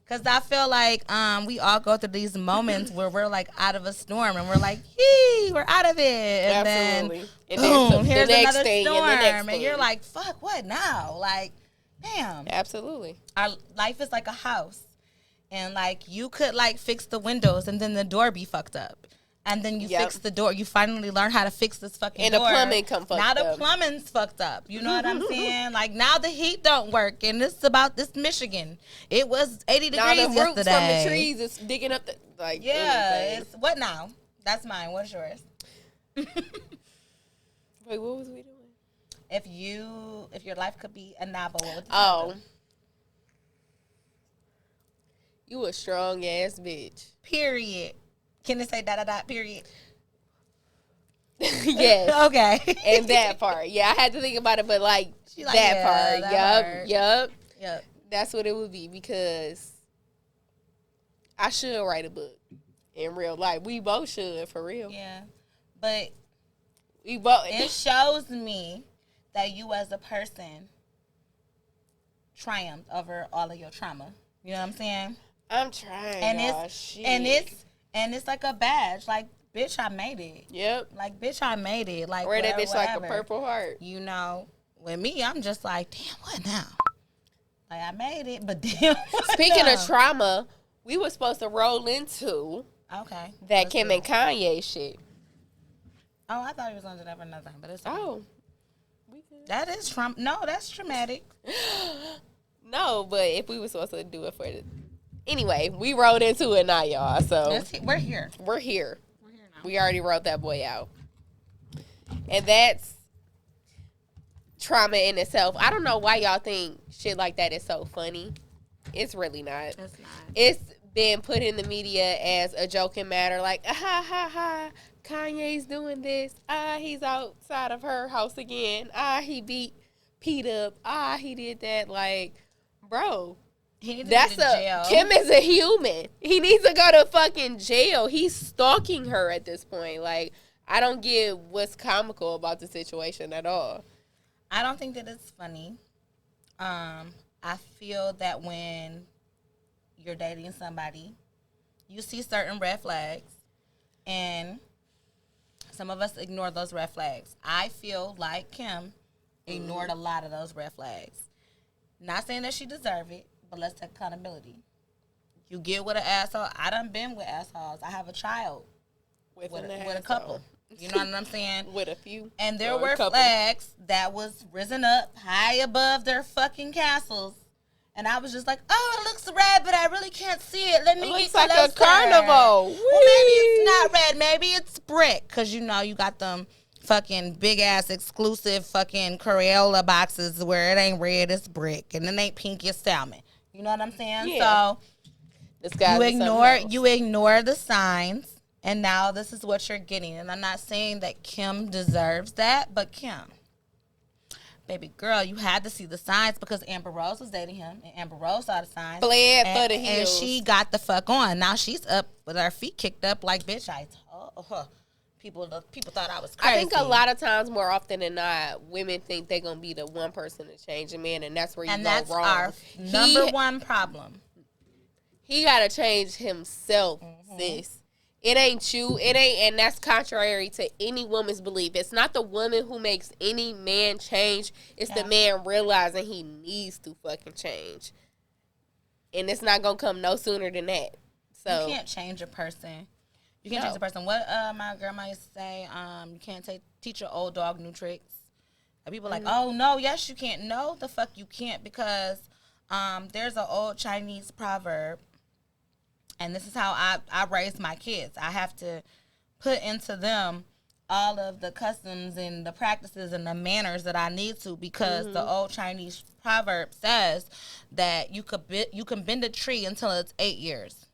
Because I feel like we all go through these moments where we're like out of a storm and we're like, yee, we're out of it. And Absolutely. then, And boom, here's the next another thing, storm. and the next And thing. you're like, fuck, what now? Like, damn. Absolutely. Our life is like a house. And, like, you could, like, fix the windows and then the door be fucked up. And then you fix the door. You finally learn how to fix this fucking door. And the plumbing come fucked up. Now the plumbing's fucked up. You know what I'm saying? Like, now the heat don't work. And this Michigan. It was 80 now degrees the roots yesterday. from the trees is digging up the, like, yeah. anything. It's, what now? That's mine. What's yours? Wait, what was we doing? If your life could be a novel, what would you Oh. You a strong ass bitch. Period. Can it say ... period? Yes. Okay. And that part. Yeah, I had to think about it, but like, Like, that yeah, part. that Yup. Yep. That's what it would be, because I should write a book in real life. We both should, for real. Yeah. But We both. it shows me that you as a person triumphed over all of your trauma. You know what I'm saying? I'm trying, And y'all. it's like a badge. Like, bitch, I made it. Yep. Like, bitch, I made it. Like, Wear that bitch whatever. like a Purple Heart. You know, with me, I'm just like, damn, what now? Like, I made it, but damn, what Speaking now? of trauma, we were supposed to roll into Okay. that Let's Kim do and it. Kanye shit. Oh, I thought he was going to do that for another time, but it's Oh. We could. that is Trump. No, that's traumatic. No, but if we were supposed to do it for the... Anyway, we rolled into it now, y'all. So We're here. we're here. We're here now. We already wrote that boy out. And that's trauma in itself. I don't know why y'all think shit like that is so funny. It's really not. That's not. It's been put in the media as a joking matter. Like, ha, ha, ha. Kanye's doing this. He's outside of her house again. He beat Pete up. He did that. Like, bro. He needs That's to go to jail. Kim is a human. He needs to go to fucking jail. He's stalking her at this point. Like, I don't get what's comical about the situation at all. I don't think that it's funny. I feel that when you're dating somebody, you see certain red flags, and some of us ignore those red flags. I feel like Kim ignored a lot of those red flags. Not saying that she deserved it, but let's take accountability. You get with an asshole. I done been with assholes. I have a child with a couple. You know what I'm saying? With a few. And there or a were couple. flags that was risen up high above their fucking castles. And I was just like, oh, it looks red, but I really can't see it. Let me It looks get like closer. a carnival. Well, maybe it's not red. Maybe it's brick. Because, you know, you got them fucking big-ass exclusive fucking Crayola boxes where it ain't red, it's brick. And it ain't pink, it's salmon. You know what I'm saying? Yeah. So This guy's you ignore the signs. And now this is what you're getting. And I'm not saying that Kim deserves that, but Kim, baby girl, you had to see the signs because Amber Rose was dating him, and Amber Rose saw the signs. Bled and, for the and heels. she got the fuck on. Now she's up with her feet kicked up like, bitch, I told her. People thought I was crazy. I think a lot of times, more often than not, women think they're going to be the one person to change a man, and that's where you go that's wrong. our number one problem. He got to change himself, sis. It ain't you. It ain't, and that's contrary to any woman's belief. It's not the woman who makes any man change. It's the man realizing he needs to fucking change. And it's not going to come no sooner than that. So You can't change a person. You can't change a person. What my grandma used to say, you can't teach your old dog new tricks. And people are like, oh, no, yes, you can't. No, the fuck you can't, because there's an old Chinese proverb. And this is how I raise my kids. I have to put into them all of the customs and the practices and the manners that I need to, because the old Chinese proverb says that you can bend a tree until it's 8 years.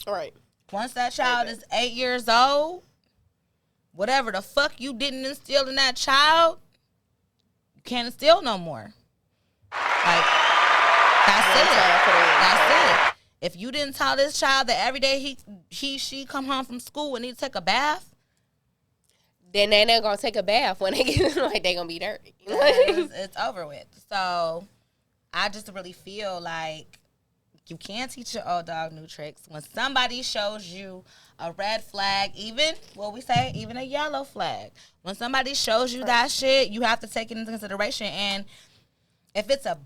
Right. Once that child is 8 years old, whatever the fuck you didn't instill in that child, you can't instill no more. Like, that's it. That's it. If you didn't tell this child that every day she come home from school and need to take a bath, then they're not gonna take a bath when they get like they gonna be dirty. it's over with. So I just really feel like you can't teach your old dog new tricks. When somebody shows you a red flag, even a yellow flag, when somebody shows you that shit, you have to take it into consideration. And if it's a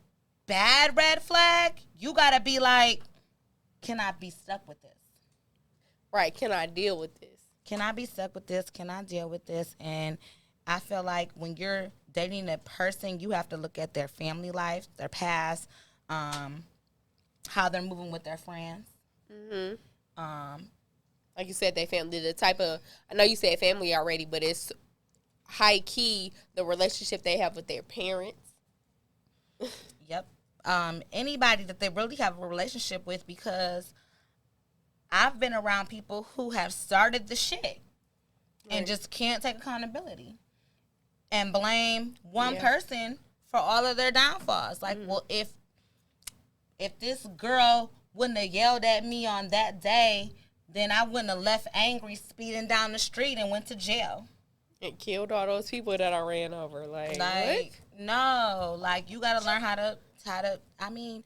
bad red flag, you gotta be like, can I be stuck with this? Right? Can I deal with this? Can I be stuck with this? Can I deal with this? And I feel like when you're dating a person, you have to look at their family life, their past, how they're moving with their friends. Mm-hmm. Like you said, they family, the type of, I know you said family already, but it's high key the relationship they have with their parents. Yep. Anybody that they really have a relationship with, because I've been around people who have started the shit and just can't take accountability and blame one person for all of their downfalls. Like, well, if this girl wouldn't have yelled at me on that day, then I wouldn't have left angry speeding down the street and went to jail. And killed all those people that I ran over. Like what? No. Like, you got to learn how to, I mean...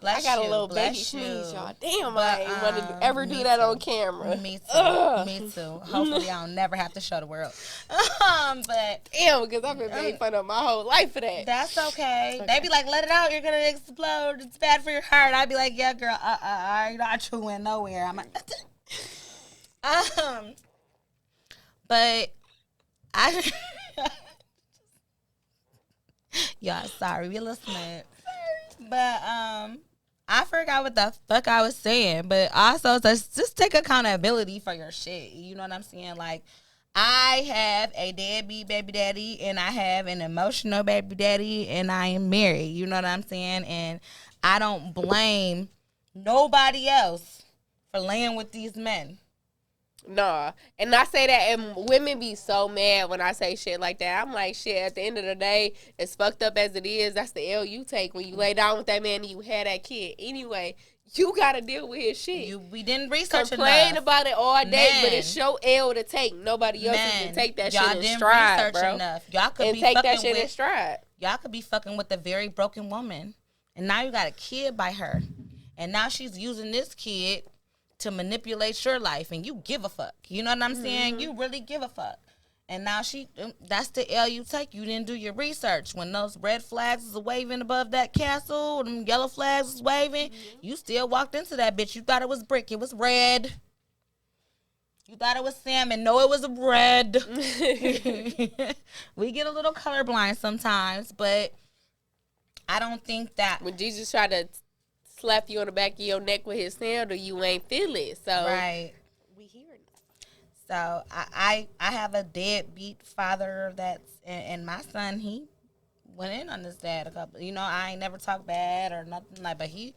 I got a little baby sneeze, y'all. Damn, I ain't want to ever do that on camera. Me too. Me too. Hopefully, I'll never have to show the world. But damn, because I've been made fun of my whole life for that. That's okay. They be like, "Let it out. You're gonna explode. It's bad for your heart." I'd be like, "Yeah, girl. You're not chewing nowhere." I'm like, but I, y'all, sorry, we listening. But I forgot what the fuck I was saying. But also, just take accountability for your shit. You know what I'm saying? Like, I have a deadbeat baby daddy, and I have an emotional baby daddy, and I am married. You know what I'm saying? And I don't blame nobody else for laying with these men. Nah. And I say that, and women be so mad when I say shit like that. I'm like, shit, at the end of the day, as fucked up as it is, that's the L you take when you lay down with that man and you had that kid. Anyway, you got to deal with his shit. We didn't research Complain about it all day, but it's your L to take. Nobody else can take that shit in stride, bro. Y'all could be take fucking that shit in stride. Y'all could be fucking with a very broken woman, and now you got a kid by her, and now she's using this kid to manipulate your life, and you give a fuck. You know what I'm saying? You really give a fuck. And now that's the L you take. You didn't do your research. When those red flags is waving above that castle, them yellow flags is waving, you still walked into that bitch. You thought it was brick. It was red. You thought it was salmon. No, it was red. We get a little colorblind sometimes, but I don't think that... When Jesus tried to slap you on the back of your neck with his sandal, you ain't feel it. So right, we hear it. So I have a deadbeat father and my son, he went in on his dad a couple. You know, I ain't never talked bad or nothing like, but he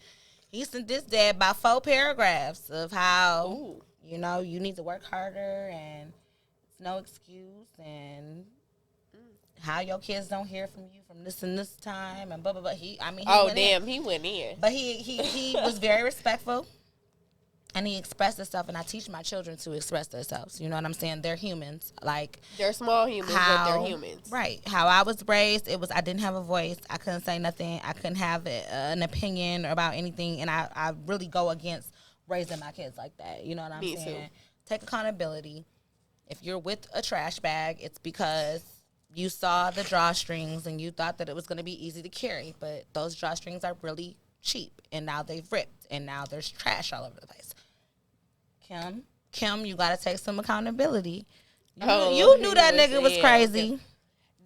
sent this dad about 4 paragraphs of how you know you need to work harder and it's no excuse and how your kids don't hear from you from this and this time and blah blah blah. He went in. But he was very respectful, and he expressed himself. And I teach my children to express themselves. You know what I'm saying? They're humans. Like, they're small humans, but they're humans. Right. How I was raised, I didn't have a voice. I couldn't say nothing. I couldn't have an opinion about anything. And I really go against raising my kids like that. You know what I'm saying? Too. Take accountability. If you're with a trash bag, it's because you saw the drawstrings and you thought that it was going to be easy to carry, but those drawstrings are really cheap, and now they've ripped, and now there's trash all over the place. Kim, you got to take some accountability. You knew that nigga was crazy.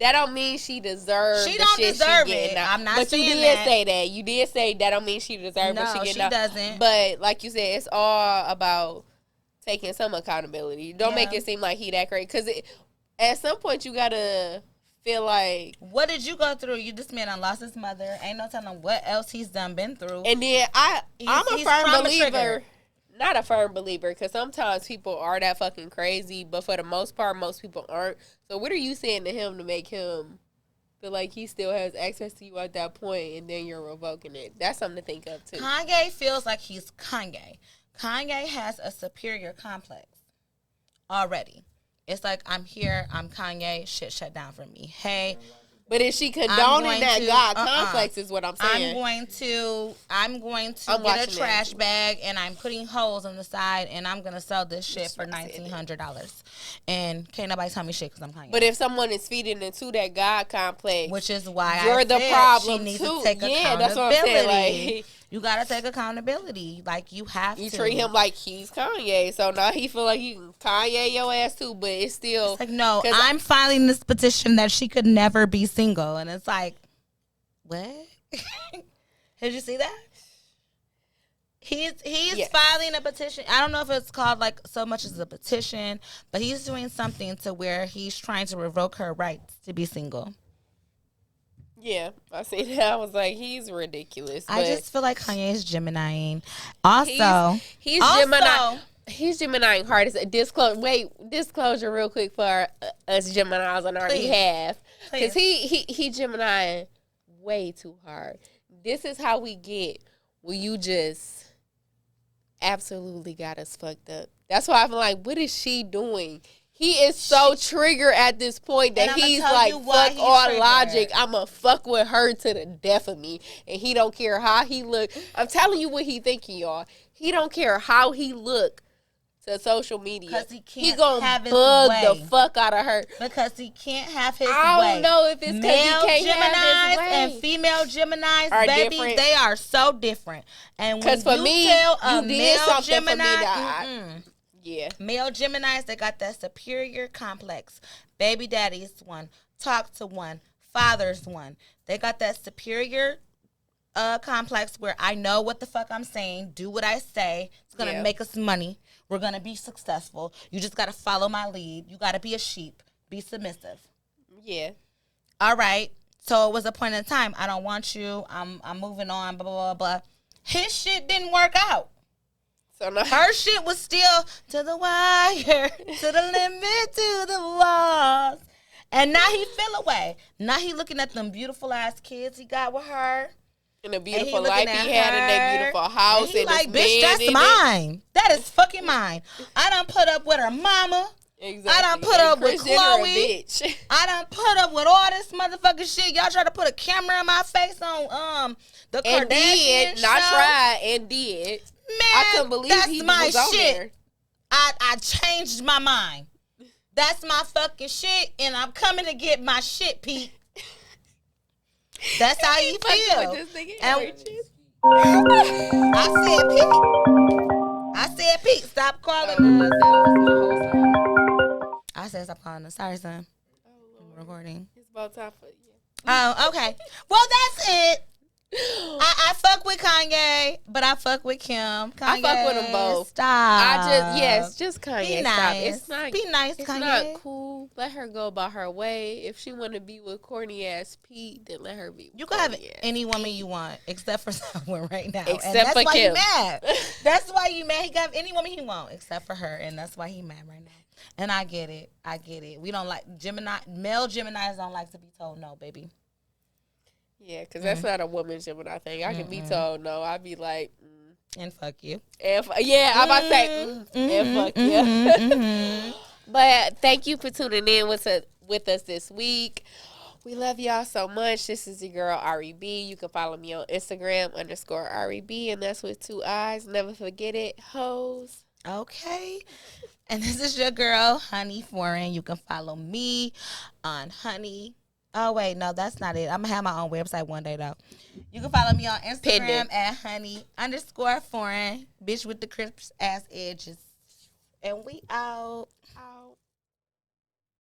That don't mean she deserves. She don't deserve it. Now. I'm not but saying that. But you did say that. You did say that don't mean she deserves. No, but she doesn't. But like you said, it's all about taking some accountability. Don't make it seem like he that crazy, because at some point you gotta feel like, what did you go through? This man done lost his mother. Ain't no telling what else he's been through. And then I'm a firm believer not a firm believer, because sometimes people are that fucking crazy, but for the most part, most people aren't. So what are you saying to him to make him feel like he still has access to you at that point, and then you're revoking it? That's something to think of, too. Kanye feels like he's Kanye. Kanye has a superior complex already. It's like, I'm here, I'm Kanye, shit shut down for me. Hey. But is she condoning that God complex is what I'm saying. I'm going to get a trash bag, and I'm putting holes on the side, and I'm going to sell this shit for $1,900. And can't nobody tell me shit because I'm Kanye. But if someone is feeding into that God complex, which is why you're the problem she needs too. to take accountability. That's what I'm saying. Like, you got to take accountability. Like, you have to. You treat him like he's Kanye. So now he feel like he can Kanye your ass too, but it's still. It's like, no, I'm filing this petition that she could never be single. And it's like, what? Did you see that? He's filing a petition. I don't know if it's called like so much as a petition, but he's doing something to where he's trying to revoke her rights to be single. Yeah, I see that. I was like, he's ridiculous. I just feel like Kanye is Gemini-ing. Also, he's Gemini. He's Gemini hard as disclosure real quick for us Geminis on our behalf, because he Gemini way too hard. This is how we get when you just absolutely got us fucked up. That's why I'm like, what is she doing? He is so triggered at this point that he's like, fuck all logic. I'ma fuck with her to the death of me. And he don't care how he look. I'm telling you what he thinking, y'all. He don't care how he look to social media. Because he can't he gonna have his bug way. the fuck out of her. Because he can't have his way. I don't know if it's because he can't Geminis have his way. and female Geminis, baby, different. They are so different. And when for you me, tell a you did male something Gemini, for me that yeah. Male Geminis, they got that superior complex. Baby daddy's one. Talk to one. Father's one. They got that superior complex where I know what the fuck I'm saying. Do what I say. It's going to make us money. We're going to be successful. You just got to follow my lead. You got to be a sheep. Be submissive. Yeah. All right. So it was a point in time. I don't want you. I'm moving on, blah, blah, blah, blah. His shit didn't work out. So now her shit was still to the wire, to the limit, to the walls. And now he feel away. Now he looking at them beautiful ass kids he got with her. And the beautiful life he had in their beautiful house. And he like, bitch, that's mine. That is fucking mine. I done put up with her mama. Exactly. I done put up with Chloe. Bitch. I done put up with all this motherfucking shit. Y'all try to put a camera in my face on the Kardashian show. Not tried and did. Man, I couldn't believe he was on there. I changed my mind. That's my fucking shit, and I'm coming to get my shit, Pete. That's how you feel. And I said Pete. Stop calling us. I said stop calling us. Sorry, son. I'm recording. It's about time for you. Oh, okay. Well, that's it. I fuck with Kanye, but I fuck with Kim. Kanye, I fuck with them both. Stop. Just Kanye. Be nice. Stop. It's not. Be nice, it's Kanye. Not cool. Let her go about her way. If she want to be with corny ass Pete, then let her be. You can have any woman you want, except for someone right now. Except and that's for why Kim. You mad. That's why you mad. He can have any woman he want, except for her, and that's why he mad right now. And I get it. We don't like male Geminis don't like to be told no, baby. Yeah, because that's not a woman Gemini thing. I can be told no. I'd be like, and fuck you. I'm about to say, and fuck you. But thank you for tuning in with us this week. We love y'all so much. This is your girl, REB. You can follow me on Instagram _REB, and that's with 2 eyes. Never forget it, hoes. Okay. And this is your girl, Honey Foreign. You can follow me on Honey. Oh, wait, no, that's not it. I'm going to have my own website one day, though. You can follow me on Instagram at honey_foreign. Bitch with the crisp ass edges. And we out.